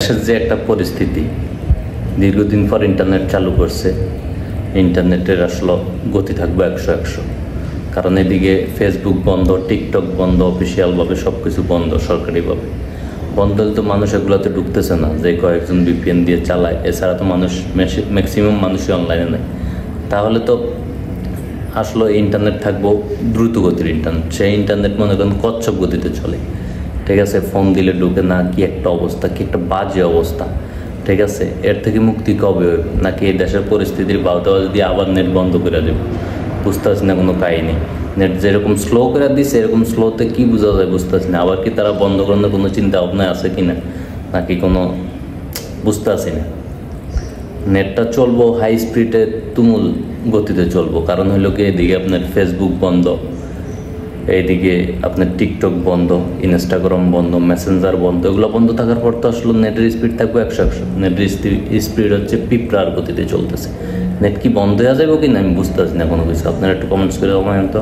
দেশের যে একটা পরিস্থিতি, দীর্ঘদিন পর ইন্টারনেট চালু করছে, ইন্টারনেটের আসলে গতি থাকবে 100-100। কারণ এদিকে ফেসবুক বন্ধ, টিকটক বন্ধ, অফিসিয়ালভাবে সব কিছু বন্ধ, সরকারিভাবে বন্ধ হলে তো মানুষ এগুলোতে ঢুকতেছে না, যে কয়েকজন VPN দিয়ে চালায়। এছাড়া তো মানুষ ম্যাক্সিমাম মানুষই অনলাইনে নেয়। তাহলে তো আসলে ইন্টারনেট থাকবো দ্রুত গতির ইন্টারনেট। সেই ইন্টারনেট মনে করেন কচ্ছপ গতিতে চলে, ঠিক আছে? ফোন দিলে ঢুকে না, কি একটা অবস্থা, কি একটা বাজে অবস্থা, ঠিক আছে? এর থেকে মুক্তি কবে হবে? নাকি এই দেশের পরিস্থিতির বাউতা দিয়ে আবার নেট বন্ধ করে দেবে? বুঝতে পারছি না কোনো কাহিনি। নেট যেরকম স্লো করে দিচ্ছে, এরকম স্লোতে কি বোঝা যায় বুঝতে পারছি না। আবার কি তারা বন্ধ করানোর কোনো চিন্তা ভাবনা আছে কি না, নাকি কোনো বুঝতে পারছি না। নেটটা চলবো হাই স্পিডে, তুমুল গতিতে চলবো। কারণ হলো কি, এদিকে আপনার ফেসবুক বন্ধ, এইদিকে আপনার টিকটক বন্ধ, ইনস্টাগ্রাম বন্ধ, মেসেঞ্জার বন্ধ। এগুলো বন্ধ থাকার পর তো আসলে নেটের স্পিড থাকবে 100-100। নেটের স্পিড হচ্ছে পিঁপড়ার গতিতে চলতেছে। নেট কি বন্ধ হয়ে যাবে কি না আমি বুঝতে পারছি না কোনো কিছু। আপনারা একটু কমেন্টস করে জানান তো।